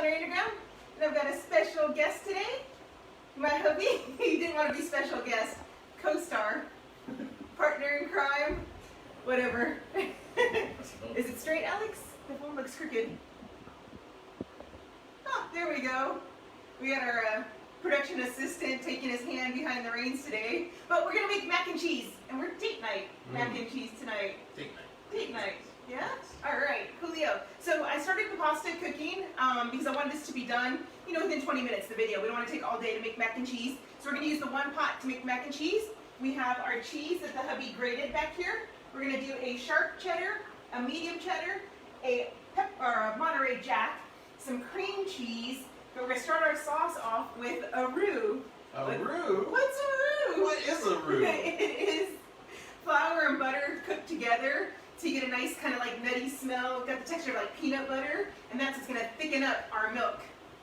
Culinary Underground, and I've got a special guest today. My hubby, he didn't want to be special guest, co-star, partner in crime, whatever. Is it straight, Alex? The phone looks crooked. Oh, there we go. We got our production assistant taking his hand behind the reins today. But we're going to make mac and cheese, and we're date night mac and cheese tonight. Date night. Date night. Yeah? All right, coolio. So I started the pasta cooking because I wanted this to be done, within 20 minutes, the video. We don't want to take all day to make mac and cheese. So we're going to use the one pot to make mac and cheese. We have our cheese that the hubby grated back here. We're going to do a sharp cheddar, a medium cheddar, a Monterey Jack, some cream cheese, but we're going to start our sauce off with a roux. A roux? What's a roux? What is a roux? It is flour and butter cooked together. So you get a nice kind of like nutty smell. We've got the texture of like peanut butter, and that's what's going to thicken up our milk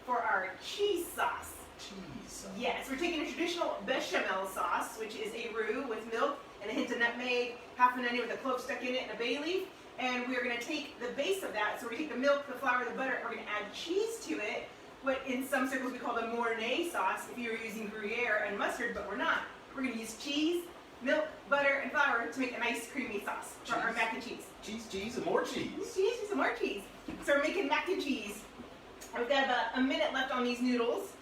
for our cheese sauce. Cheese sauce. Yes, we're taking a traditional bechamel sauce, which is a roux with milk and a hint of nutmeg, half an onion with a clove stuck in it, and a bay leaf. And we're going to take the base of that. So we're going to take the milk, the flour, the butter, and we're going to add cheese to it. What in some circles we call the Mornay sauce if you're using Gruyere and mustard, but we're not. We're going to use cheese, milk, butter, and flour to make a nice creamy sauce for our mac and cheese. Cheese, and more cheese. Cheese and some more cheese. So we're making mac and cheese. We've got about a minute left on these noodles.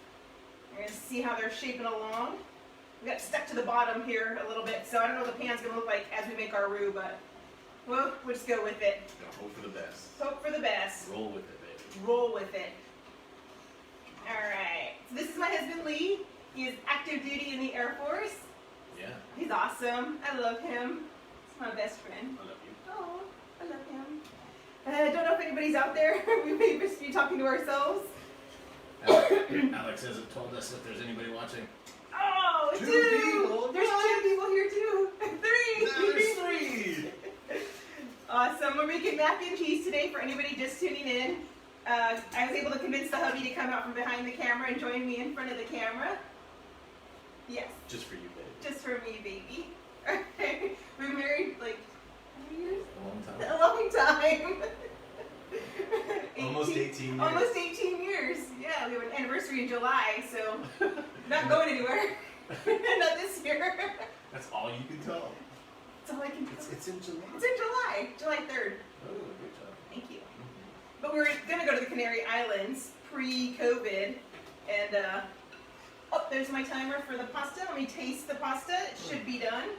We're going to see how they're shaping along. We got stuck to the bottom here a little bit, so I don't know what the pan's going to look like as we make our roux, but we'll just go with it. Hope for the best. Hope for the best. Roll with it, baby. Roll with it. All right. So this is my husband, Lee. He is active duty in the Air Force. Yeah. He's awesome. I love him. He's my best friend. I love you. Oh, I love him. I don't know if anybody's out there. We may just be talking to ourselves. Alex hasn't told us if there's anybody watching. Oh, Two two. people. There's two people here too. Three. Now there's three. Awesome. We're making mac and cheese today for anybody just tuning in. I was able to convince the hubby to come out from behind the camera and join me in front of the camera. Yes. Just for you, baby. Just for me, baby. We've been married like how many years? A long time. A long time. Almost 18 years. Almost 18 years. Yeah, we have an anniversary in July, so not going anywhere. Not this year. That's all you can tell. That's all I can tell. It's in July. It's in July. July 3rd. Oh, good job. Thank you. But we're going to go to the Canary Islands pre-COVID. And, oh, there's my timer for the pasta. Let me taste the pasta. It should be done.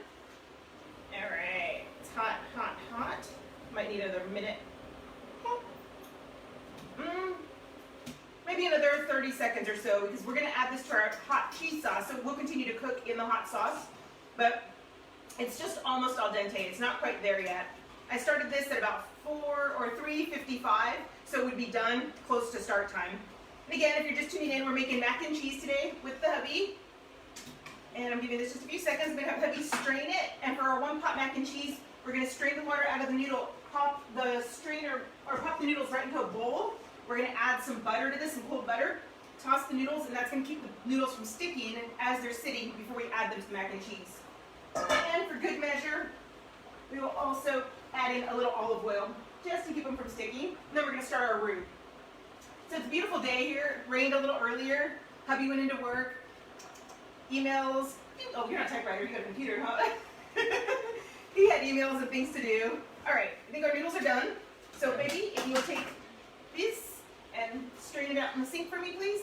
All right. It's hot, hot, hot. Might need another minute. Maybe another 30 seconds or so, because we're going to add this to our hot cheese sauce. So we'll continue to cook in the hot sauce. But it's just almost al dente. It's not quite there yet. I started this at about 4 or 3:55, so it would be done close to start time. And again, if you're just tuning in, we're making mac and cheese today with the hubby. And I'm giving this just a few seconds. I'm going to have hubby strain it. And for our one pot mac and cheese, we're going to strain the water out of the noodle, pop the strainer, or pop the noodles right into a bowl. We're going to add some butter to this, some cold butter. Toss the noodles, and that's going to keep the noodles from sticking as they're sitting before we add them to the mac and cheese. And for good measure, we will also add in a little olive oil just to keep them from sticking. And then we're going to start our roux. So it's a beautiful day here. It rained a little earlier. Hubby went into work. Emails. Oh, you're not a typewriter. You got a computer, huh? He had emails and things to do. All right. I think our noodles are done. So, baby, if you'll take this and strain it out in the sink for me, please.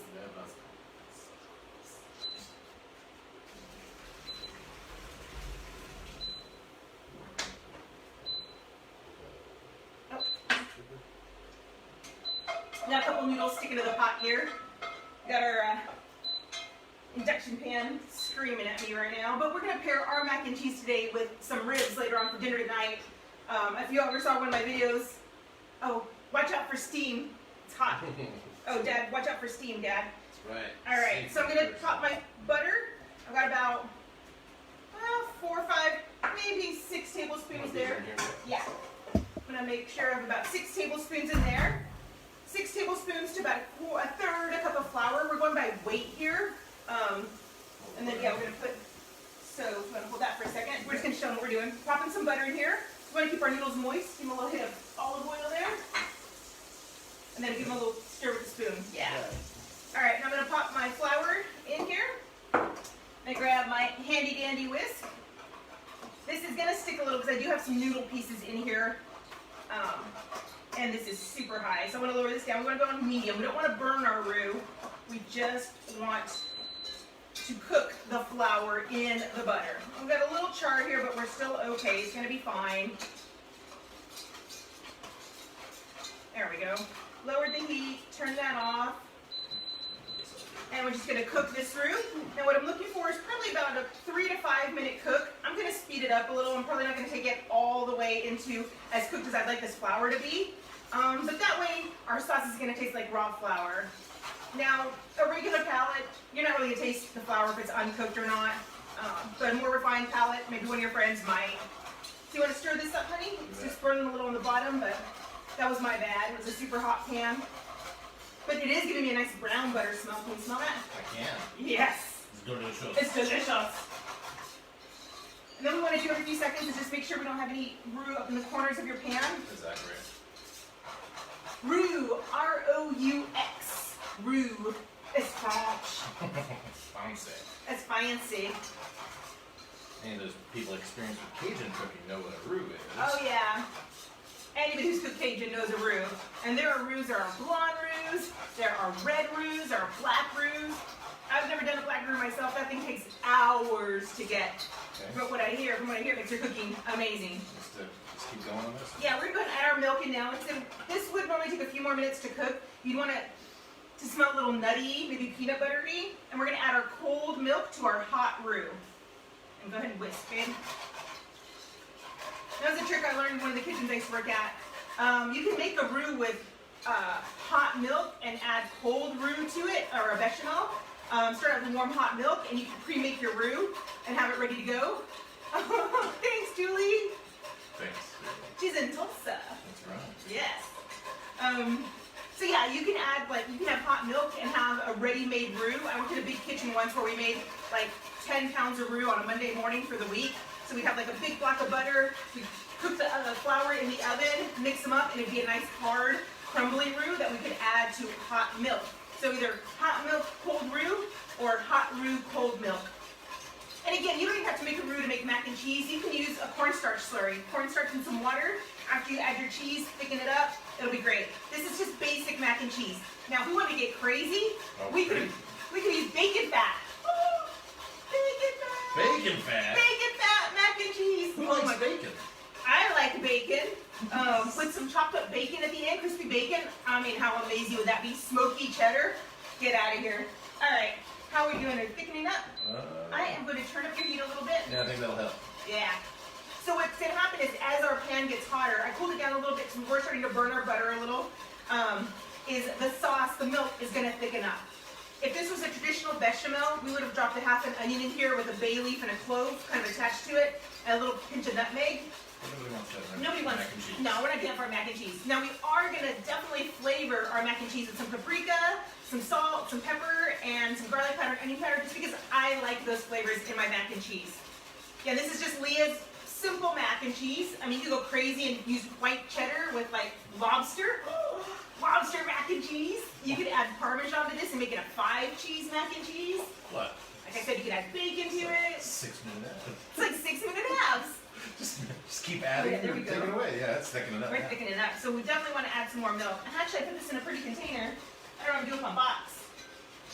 Got a couple noodles sticking to the pot here. Got our induction pan screaming at me right now. But we're going to pair our mac and cheese today with some ribs later on for dinner tonight. If you ever saw one of my videos, oh, watch out for steam. It's hot. Oh, Dad, watch out for steam, Dad. That's right. All right, so I'm going to pop my butter. I've got about 4 or 5, maybe 6 tablespoons there. Yeah. I'm going to make sure I have about 6 tablespoons in there. 6 tablespoons to about a third a cup of flour. We're going by weight here. And then, yeah, we're going to put, so I'm going to hold that for a second. We're just going to show them what we're doing. Popping some butter in here. We want to keep our noodles moist. Give them a little hit of olive oil there. And then give them a little stir with the spoon. Yeah. and this is super high. So I'm gonna lower this down. We wanna go on medium. We don't wanna burn our roux. We just want to cook the flour in the butter. I've got a little char here, but we're still okay. It's gonna be fine. There we go. Lowered the heat, turn that off. And we're just gonna cook this through. Now what I'm looking for is probably about a 3 to 5 minute cook. I'm gonna speed it up a little. I'm probably not gonna take it all the way into as cooked as I'd like this flour to be. But that way our sauce is gonna taste like raw flour. Now, a regular palate, you're not really gonna taste the flour if it's uncooked or not. But a more refined palate, maybe one of your friends might. So you wanna stir this up, honey? It's just burning a little on the bottom, but that was my bad. It was a super hot pan. But it is giving me a nice brown butter smell. Can you smell that? I can. Yes. It's delicious. It's delicious. And then we want to do every few seconds is just make sure we don't have any roux up in the corners of your pan. Exactly. Roux, R-O-U-X. Roux. It's French. Fancy. It's fancy. Any of those people experienced with Cajun cooking know what a roux is. Oh yeah. Anybody who's cooked Cajun knows a roux. And there are roux, there are blonde roux, there are red roux, there are black roux. I've never done a black roux myself. That thing takes hours to get. Okay. But from what I hear, makes your cooking amazing. Just keep going on this. Yeah, we're going to add our milk in now. This would normally take a few more minutes to cook. You'd want it to smell a little nutty, maybe peanut buttery. And we're going to add our cold milk to our hot roux. And go ahead and whisk, babe. That was a trick I learned in one of the kitchens I used to work at. You can make a roux with hot milk and add cold roux to it, or a bechamel. Start out with warm hot milk, and you can pre-make your roux and have it ready to go. Thanks, Julie. Thanks. She's in Tulsa. That's right. Yes. So yeah, you can add you can have hot milk and have a ready-made roux. I worked in a big kitchen once where we made like 10 pounds of roux on a Monday morning for the week. So we'd have like a big block of butter, we'd cook the flour in the oven, mix them up, and it'd be a nice hard, crumbly roux that we could add to hot milk. So either hot milk, cold roux, or hot roux, cold milk. And again, you don't even have to make a roux to make mac and cheese. You can use a cornstarch slurry. Cornstarch and some water. After you add your cheese, thicken it up, it'll be great. This is just basic mac and cheese. Now, if we want to get crazy, we can use bacon fat. Oh, bacon fat. Bacon fat? Bacon fat mac and cheese. Who likes bacon? I like bacon. Put some chopped up bacon at the end, crispy bacon. I mean, how amazing would that be? Smoky cheddar. Get out of here. All right, how are we doing? Are we thickening up? I am going to turn up your heat a little bit. Yeah, I think that'll help. Yeah. So what's going to happen is as our pan gets hotter, I cooled it down a little bit because we're starting to burn our butter a little, is the sauce, the milk, is going to thicken up. If this was a traditional bechamel, we would have dropped a half an onion in here with a bay leaf and a clove kind of attached to it, and a little pinch of nutmeg. Nobody wants that. Nobody wants mac and cheese. No, we're not doing it for our mac and cheese. Now we are going to definitely flavor our mac and cheese with some paprika, some salt, some pepper, and some garlic powder and onion powder, just because I like those flavors in my mac and cheese. Yeah, this is just Leah's simple mac and cheese. I mean, you go crazy and use white cheddar with like lobster. Lobster mac and cheese. You could add Parmesan to this and make it a 5-cheese mac and cheese. What? Like I said, you could add bacon to it. 6 minutes. It's like 6-minute halves. Just keep adding. Yeah, there we Take go. it away. Yeah, that's thickening it up. We're thickening it up. So we definitely want to add some more milk. And actually, I put this in a pretty container. I don't know what to do with my box.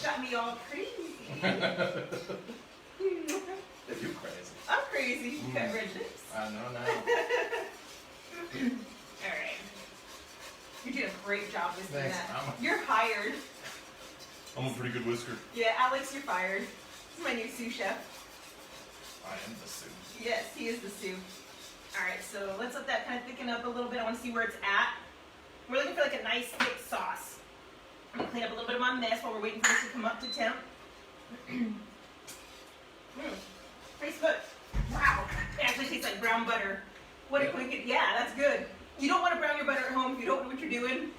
Got me all crazy. You're crazy. I'm crazy. You got red lips. I know now. All right. You're doing a great job with Thanks. that. You're hired. I'm a pretty good whisker. Yeah, Alex, you're fired. This is my new sous chef. I am the soup. Yes, he is the sous. All right, so let's let that kind of thicken up a little bit. I want to see where it's at. We're looking for like a nice thick sauce. I'm gonna clean up a little bit of my mess while we're waiting for this to come up to temp. Tastes good. Wow, it actually tastes like brown butter. What a quick, yeah, that's good. You don't want to brown your butter at home if you don't know what you're doing.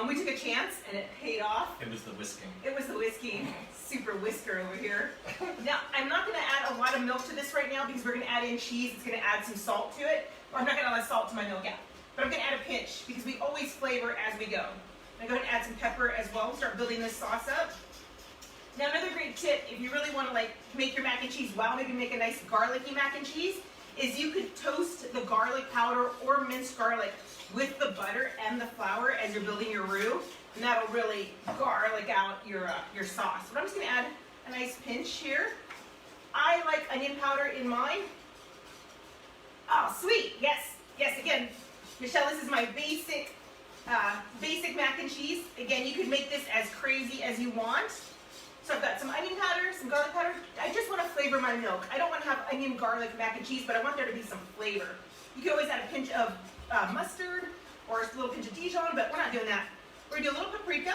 We took a chance and it paid off. It was the whisking. It was the whiskey. Super whisker over here. Now, I'm not going to add a lot of milk to this right now because we're going to add in cheese. It's going to add some salt to it. Or I'm not going to add salt to my milk yet. But I'm going to add a pinch because we always flavor as we go. I'm going to add some pepper as well. Start building this sauce up. Now, another great tip, if you really want to like make your mac and cheese well, maybe make a nice garlicky mac and cheese, is you could toast the garlic powder or minced garlic with the butter and the flour as you're building your roux, and that'll really garlic out your sauce. But I'm just gonna add a nice pinch here. I like onion powder in mine. Oh, sweet, yes, yes, again, Michelle, this is my basic mac and cheese. Again, you can make this as crazy as you want. So I've got some onion powder, some garlic powder. I just want to flavor my milk. I don't want to have onion, garlic, mac and cheese, but I want there to be some flavor. You can always add a pinch of mustard or a little pinch of Dijon, but we're not doing that. We're going to do a little paprika.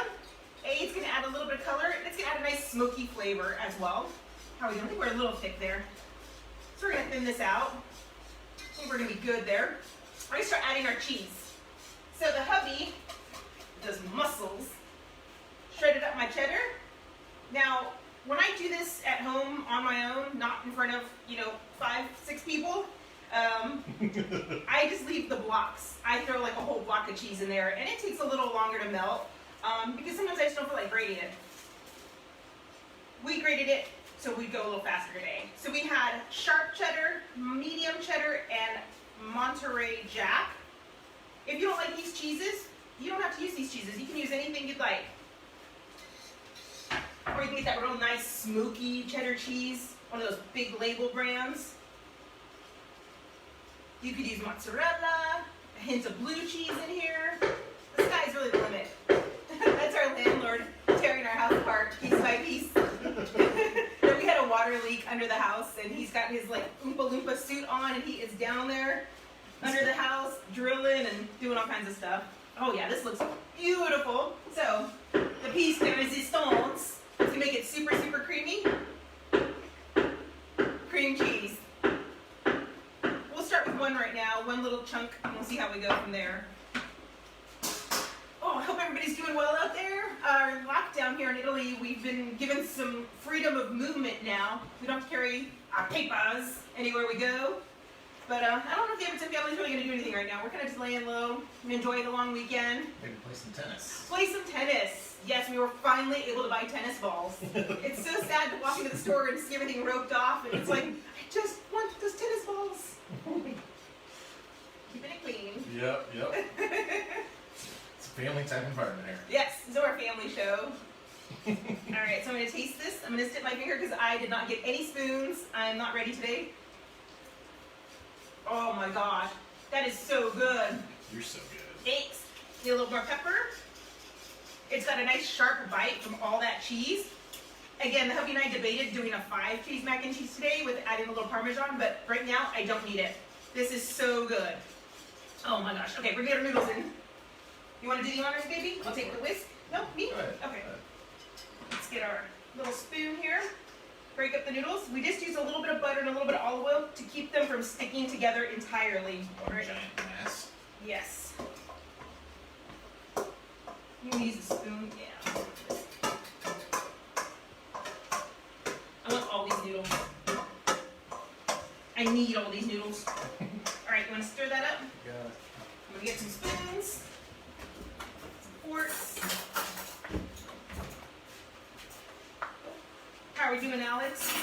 It's going to add a little bit of color, and it's going to add a nice smoky flavor as well. How are we doing? I think we're a little thick there. So we're going to thin this out. I think we're going to be good there. We're going to start adding our cheese. So the hubby does muscles. Shredded up my cheddar. Now, when I do this at home on my own, not in front of, 5, 6 people, I just leave the blocks. I throw like a whole block of cheese in there, and it takes a little longer to melt because sometimes I just don't feel like grating it. We grated it so we'd go a little faster today. So we had sharp cheddar, medium cheddar, and Monterey Jack. If you don't like these cheeses, you don't have to use these cheeses. You can use anything you'd like. Or you can get that real nice smoky cheddar cheese, one of those big label brands. You could use mozzarella, a hint of blue cheese in here. The sky's really the limit. That's our landlord tearing our house apart piece by piece. We had a water leak under the house, and he's got his like Oompa Loompa suit on, and he is down there under the house drilling and doing all kinds of stuff. Oh yeah, this looks beautiful. So the piece de resistance to make it super, super creamy. Cream cheese. We'll start with one right now, one little chunk, and we'll see how we go from there. Oh, I hope everybody's doing well out there. Our lockdown here in Italy, we've been given some freedom of movement now. We don't have to carry our papers anywhere we go. But I don't know if the Everton family's really going to do anything right now. We're kind of just laying low and enjoying the long weekend. Maybe play some tennis. Play some tennis. Yes, we were finally able to buy tennis balls. It's so sad to walk into the store and see everything roped off, and it's like, I just want those tennis balls. Keeping it clean. Yep. It's a family type environment here. Yes, this is our family show. All right, so I'm going to taste this. I'm going to stick my finger because I did not get any spoons. I'm not ready today. Oh my gosh, that is so good. You're so good. Thanks. Need a little more pepper. It's got a nice sharp bite from all that cheese. Again, the hubby and I debated doing a 5 cheese mac and cheese today with adding a little Parmesan, but right now I don't need it. This is so good. Oh my gosh. Okay, we're gonna get our noodles in. You want to do the honors, baby? I'll take the whisk. No, me? Go ahead. Okay. Let's get our little spoon here. Break up the noodles. We just use a little bit of butter and a little bit of olive oil to keep them from sticking together entirely. One Right. giant mass. Yes. You can use a spoon. Yeah. I want all these noodles. I need all these noodles. All right, you want to stir that up? Got it. I'm gonna get some spoons, some forks. How are we doing, Alex?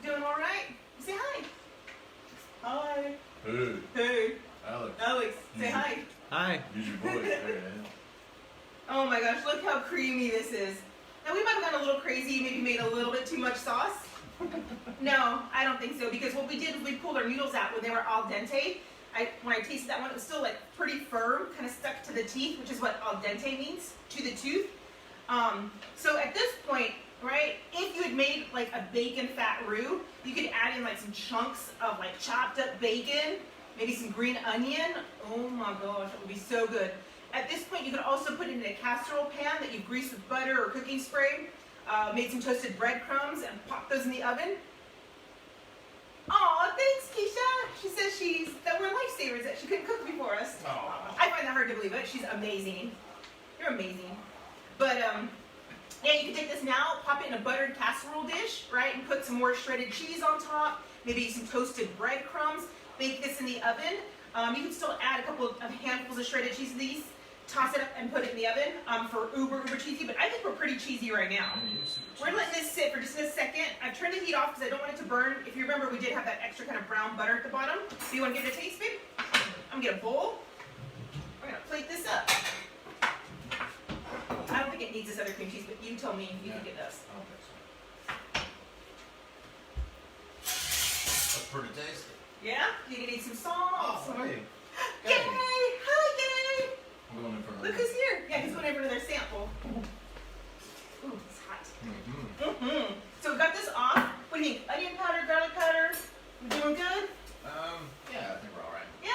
Doing all right? Say hi. Hi. Hey, Hey. Alex. Alex, say hi. Hi. Use your voice. There it is. Oh my gosh, look how creamy this is. Now we might have gone a little crazy, maybe made a little bit too much sauce. No, I don't think so, because what we did is we pulled our noodles out when they were al dente. When I tasted that one, it was still like pretty firm, kind of stuck to the teeth, which is what al dente means, to the tooth. So at this point, right, if you had made like a bacon fat roux, you could add in like some chunks of like chopped up bacon, maybe some green onion. Oh my gosh, that would be so good. At this point, you could also put it in a casserole pan that you've greased with butter or cooking spray, made some toasted breadcrumbs, and pop those in the oven. Aw, thanks, Keisha. She says that we're lifesavers, that she couldn't cook before us. Aw. I find that hard to believe, but she's amazing. You're amazing. But, yeah, you can take this now, pop it in a buttered casserole dish, right, and put some more shredded cheese on top, maybe some toasted breadcrumbs, bake this in the oven. You can still add a couple of handfuls of shredded cheese to these. toss it up and put it in the oven for uber cheesy, but I think we're pretty cheesy right now. We're letting this sit for just a second. I've turned the heat off because I don't want it to burn. If you remember, we did have that extra kind of brown butter at the bottom. Do you want to give it a taste, babe? I'm gonna get a bowl. We're gonna plate this up. I don't think it needs this other cream cheese, but you tell me if you think it does. I don't think so. That's pretty tasty. Yeah? You need some salt. some... hey. Yay! Hi, Yay! I'm going in for Look who's here. Yeah, he's going over to their sample. Ooh, it's hot. Mm-hmm. So we got this off. What do you think? Onion powder, garlic powder. We doing good? Yeah, I think we're alright. Yeah?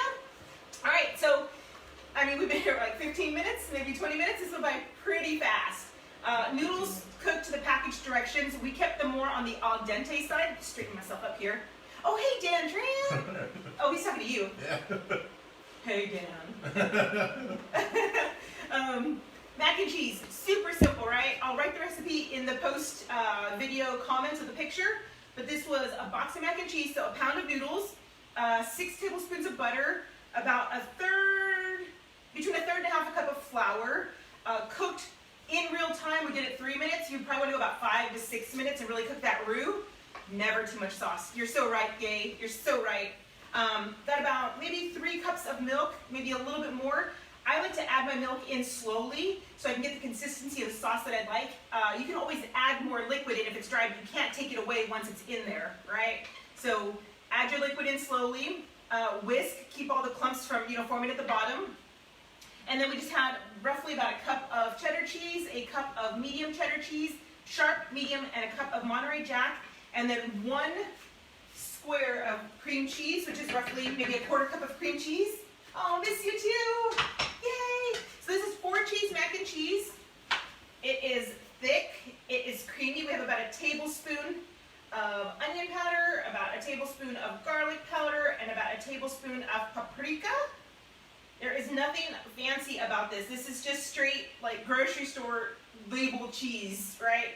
Alright, so, I mean, we've been here like 15 minutes, maybe 20 minutes. This went by pretty fast. Noodles cooked to the package directions. We kept them more on the al dente side. Straighten myself up here. Oh, hey, Dan Tran. Oh, he's talking to you. Yeah. Hey, Dan. Mac and cheese, super simple, right? I'll write the recipe in the post video comments of the picture. But this was a box of mac and cheese, so a pound of noodles, 6 tablespoons of butter, about between a third and a half a cup of flour, cooked in real time. We did it 3 minutes. You probably want to go about 5 to 6 minutes and really cook that roux. Never too much sauce. You're so right, Gay. You're so right. Got about maybe 3 cups of milk, maybe a little bit more. I like to add my milk in slowly so I can get the consistency of the sauce that I'd like. You can always add more liquid in if it's dry, but you can't take it away once it's in there, right? So add your liquid in slowly, whisk, keep all the clumps from forming at the bottom. And then we just had roughly about a cup of cheddar cheese, a cup of medium cheddar cheese, sharp, medium, and a cup of Monterey Jack, and then 1 square of cream cheese, which is roughly maybe a quarter cup of cream cheese. Oh, miss you too! Yay! So this is 4 cheese mac and cheese. It is thick. It is creamy. We have about a tablespoon of onion powder, about a tablespoon of garlic powder, and about a tablespoon of paprika. There is nothing fancy about this. This is just straight, like, grocery store labeled cheese, right?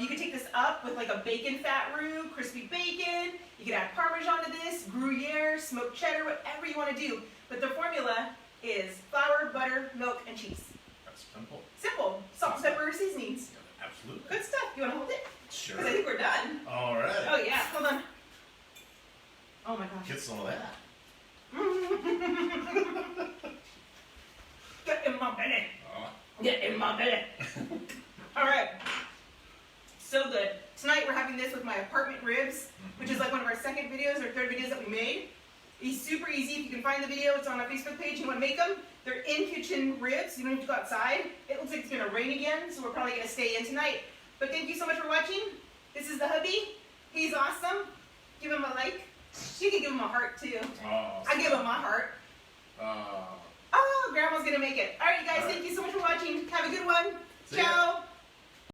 You could take this up with like a bacon fat roux, crispy bacon. You could add Parmesan to this, Gruyere, smoked cheddar, whatever you want to do. But the formula is flour, butter, milk, and cheese. That's simple. Simple. Salt, pepper, seasonings. Yeah, absolutely. Good stuff. You want to hold it? Sure. Because I think we're done. Alright. Oh yeah, hold on. Oh my gosh. Get some of that. Get in my belly. Oh. Get in my belly. All right. So good. Tonight we're having this with my apartment ribs, which is like one of our second videos or third videos that we made. It's super easy. If you can find the video, it's on our Facebook page. You want to make them. They're in-kitchen ribs. You don't have to go outside. It looks like it's going to rain again, so we're probably going to stay in tonight. But thank you so much for watching. This is the hubby. He's awesome. Give him a like. You can give him a heart, too. Oh. I give him my heart. Oh, Grandma's going to make it. All right, you guys. Thank you so much for watching. Have a good one. See ya. Ciao.